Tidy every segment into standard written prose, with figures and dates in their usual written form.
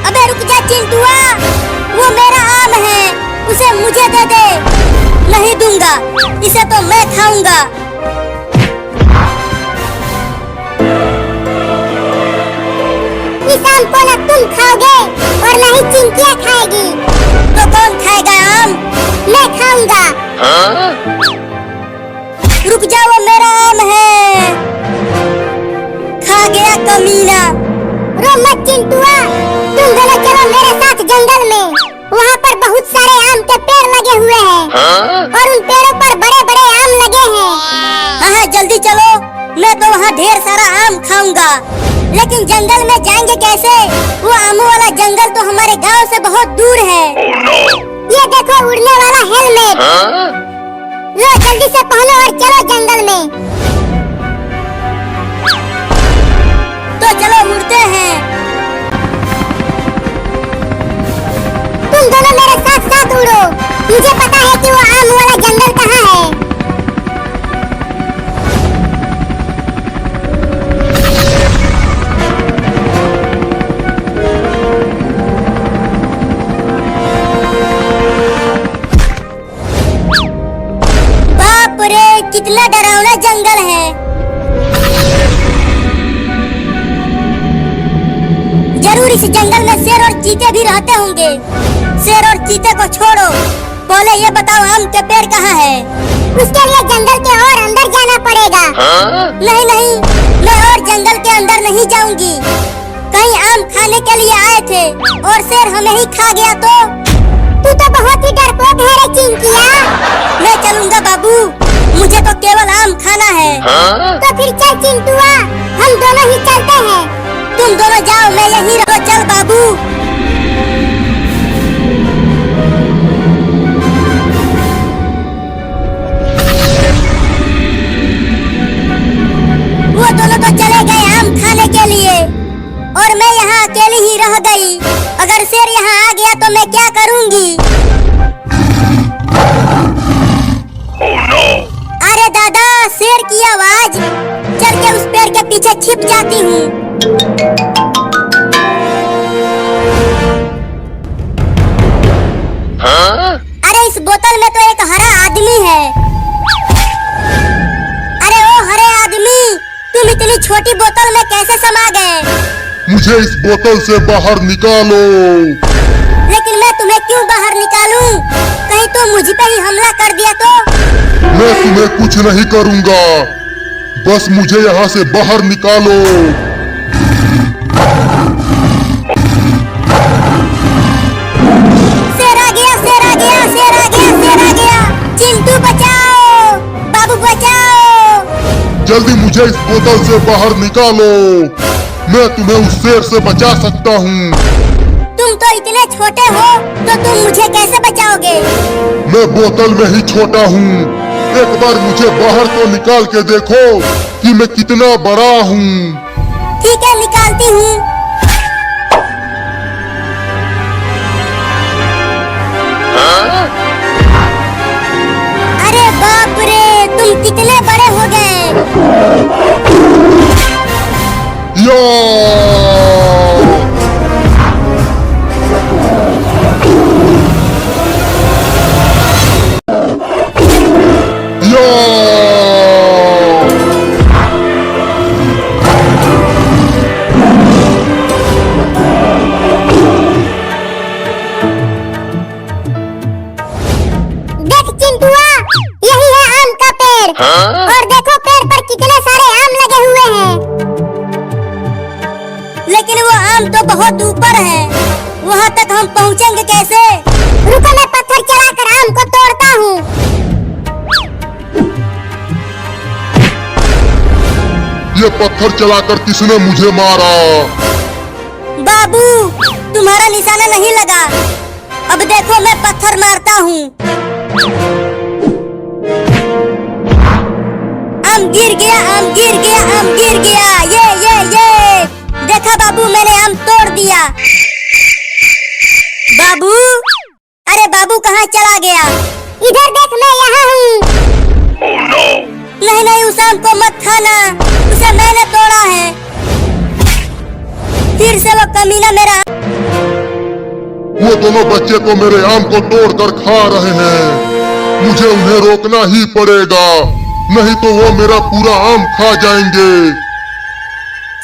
अबे रुक जा चिंटुआ, वो मेरा आम है, उसे मुझे दे दे। नहीं दूंगा, इसे तो मैं खाऊंगा। इस आम को न तुम खाओगे और न ही चिंटिया खाएगी। तो कौन खाएगा आम? मैं खाऊंगा। रुक जा, वो मेरा आम है। खा गया कमीना। रो मत चिंटुआ, तुम दोनों चलो मेरे साथ जंगल में। वहाँ पर बहुत सारे आम के पेड़ लगे हुए हैं और उन पेड़ों पर बड़े बड़े आम लगे हैं। हाँ जल्दी चलो, मैं तो वहाँ ढेर सारा आम खाऊंगा। लेकिन जंगल में जाएंगे कैसे? वो आमों वाला जंगल तो हमारे गांव से बहुत दूर है। ये देखो उड़ने वाला हेलमेट। लो जल्दी से पहनो और चलो जंगल में। तो चलो उड़ते हैं। तुम दोनों मेरे साथ साथ उड़ो। मुझे पता है कि वो आम वाला जंगल कहाँ है। बाप रे, कितना डरावना जंगल है। जरूर इस जंगल में शेर और चीते भी रहते होंगे। शेर और चीते को छोड़ो, पहले ये बताओ आम के पेड़ कहाँ है? उसके लिए जंगल के और अंदर जाना पड़ेगा। नहीं नहीं, मैं और जंगल के अंदर नहीं जाऊंगी। कहीं आम खाने के लिए आए थे और शेर हमें ही खा गया तो? तू तो बहुत ही डरपोक है रे चिंकिया। मैं चलूंगा बाबू, मुझे तो केवल आम खाना है। तो फिर चल चिंटुआ, हम दोनों ही चलते हैं। तुम दोनों जाओ, मैं यहीं रहो। चल बाबू। वो दोनों तो चले गए आम खाने के लिए और मैं यहाँ अकेली ही रह गई। अगर शेर यहाँ आ गया तो मैं क्या करूँगी? अरे दादा, शेर की आवाज। चल के उस पेड़ के पीछे छिप जाती हूँ। अरे इस बोतल में तो एक हरा आदमी है। अरे ओ हरे आदमी, तुम इतनी छोटी बोतल में कैसे समा गए? मुझे इस बोतल से बाहर निकालो। लेकिन मैं तुम्हें क्यों बाहर निकालूं? कहीं तुम मुझ पे ही हमला कर दिया तो? मैं तुम्हें कुछ नहीं करूंगा, बस मुझे यहाँ से बाहर निकालो। शेर आ गया, शेर आ गया, शेर आ गया, शेर आ गया। चिंटू बचाओ, बाबू बचाओ। जल्दी मुझे इस बोतल से बाहर निकालो, मैं तुम्हें उस शेर से बचा सकता हूँ। तुम तो इतने छोटे हो, तो तुम मुझे कैसे बचाओगे? मैं बोतल में ही छोटा हूँ। एक बार मुझे बाहर तो निकाल के देखो कि मैं कितना बड़ा हूँ। ठीक है, निकालती हूँ। अरे बाप रे, तुम कितने बड़े हो गए। या और देखो पेड़ पर कितने सारे आम लगे हुए हैं। लेकिन वो आम तो बहुत ऊपर है, वहाँ तक हम पहुँचेंगे कैसे? रुको, मैं पत्थर चलाकर आम को तोड़ता हूँ। ये पत्थर चलाकर किसने मुझे मारा? बाबू, तुम्हारा निशाना नहीं लगा। अब देखो मैं पत्थर मारता हूँ। आम गिर गया, आम गिर गया, आम गिर गया। ये देखा बाबू, मैंने आम तोड़ दिया। बाबू, अरे बाबू कहाँ चला गया? इधर देख, मैं यहाँ हूँ। नहीं नहीं, उस आम को मत खाना, उसे मैंने तोड़ा है। फिर से वो कमीना मेरा वो दोनों बच्चे तो मेरे आम को तोड़कर खा रहे हैं। मुझे उन्हें रोकना ही पड़ेगा, नहीं तो वो मेरा पूरा आम खा जाएंगे।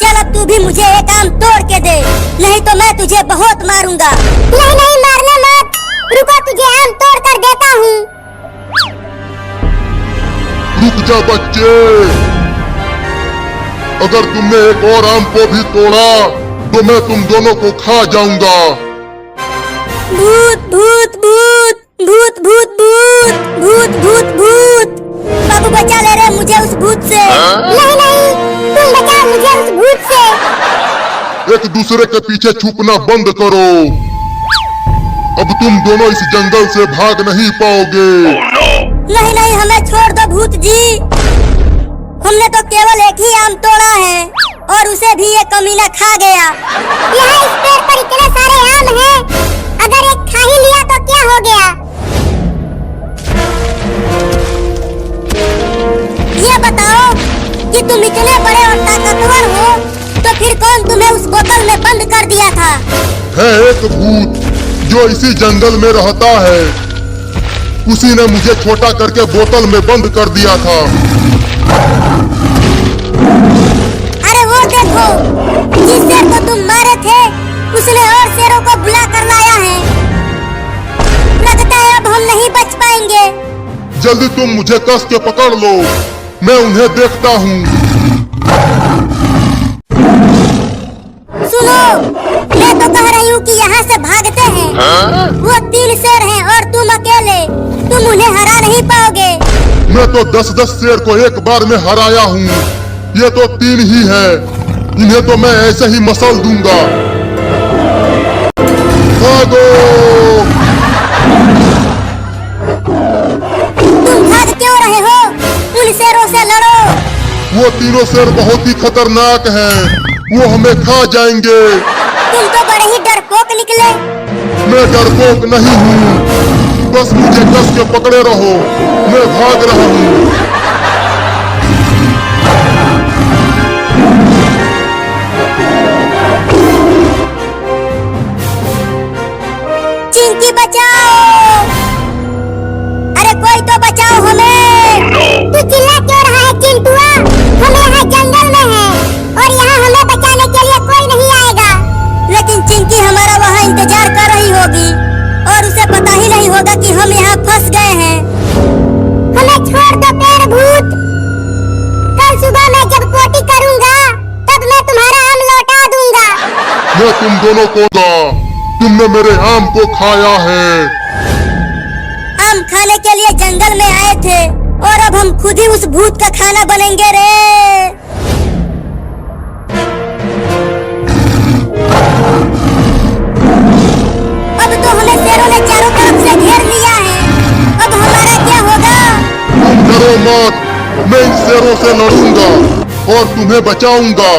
चल अब तू भी मुझे एक आम तोड़ के दे, नहीं तो मैं तुझे बहुत मारूंगा। नहीं नहीं, मारना मत, रुको तुझे आम तोड़ कर देता हूँ। रुक जा बच्चे, अगर तुमने एक और आम को भी तोड़ा तो मैं तुम दोनों को खा जाऊंगा। भूत भूत भूत भूत भूत भूत भूत भूत भूत, बाबू बचा ले रहे मुझे उस भूत से। नहीं नहीं, तुम बचा मुझे उस भूत से। एक दूसरे के पीछे छुपना बंद करो, अब तुम दोनों इस जंगल से भाग नहीं पाओगे। नहीं नहीं, हमें छोड़ दो भूत जी, हमने तो केवल एक ही आम तोड़ा है और उसे भी ये कमीना खा गया। यहाँ इस पेड़ पर इतने सारे आम हैं, अगर एक खा ही लिया तो क्या हो गया? ये बताओ कि तुम इतने बड़े और ताकतवर हो, तो फिर कौन तुम्हें उस बोतल में बंद कर दिया था? है एक भूत जो इसी जंगल में रहता है, उसी ने मुझे छोटा करके बोतल में बंद कर दिया था। अरे वो देखो, जिस शेर को तुम मारे थे उसने और शेरों को बुला कर लाया है। लगता है अब हम नहीं बच पाएंगे। जल्दी तुम मुझे कस के पकड़ लो, मैं उन्हें देखता हूँ। सुनो, मैं तो कह रही हूँ कि यहाँ से भागते हैं। वो 3 शेर हैं और तुम अकेले, तुम उन्हें हरा नहीं पाओगे। मैं तो 10-10 शेर को एक बार में हराया हूँ, ये तो 3 ही है, इन्हें तो मैं ऐसे ही मसल दूंगा। भागो! तुम भाग क्यों रहे हो? उन शेरों से लड़ो। वो तीनों शेर बहुत ही खतरनाक हैं, वो हमें खा जाएंगे। तुम तो बड़े ही डरपोक निकले। मैं डरपोक नहीं हूँ, बस मुझे कस के पकड़े रहो, मैं भाग रहा हूँ। चिंकी बचाओ, अरे कोई तो बचाओ हमें। तू चिल्ला क्यों रहा है चिंटुआ? हम यहाँ जंगल में हैं और यहाँ हमें बचाने के लिए कोई नहीं आएगा। लेकिन चिंकी हमारा वहाँ इंतजार कर रही होगी और उसे पता ही नहीं होगा कि हम यहाँ फंस गए हैं। हमें छोड़ दो पेड़ भूत, कल सुबह मैं जब पोटी करूँगा तब मैं तुम्हारा आम लौटा दूंगा। मैं तुम दोनों को तुमने मेरे आम को खाया है। आम खाने के लिए जंगल में आए थे और अब हम खुद ही उस भूत का खाना बनेंगे रे। अब तो हमें शेरों ने चारों तरफ से घेर लिया है, अब हमारा क्या होगा? तुम डरो मत, मैं इन शेरों से लड़ूंगा और तुम्हें बचाऊंगा।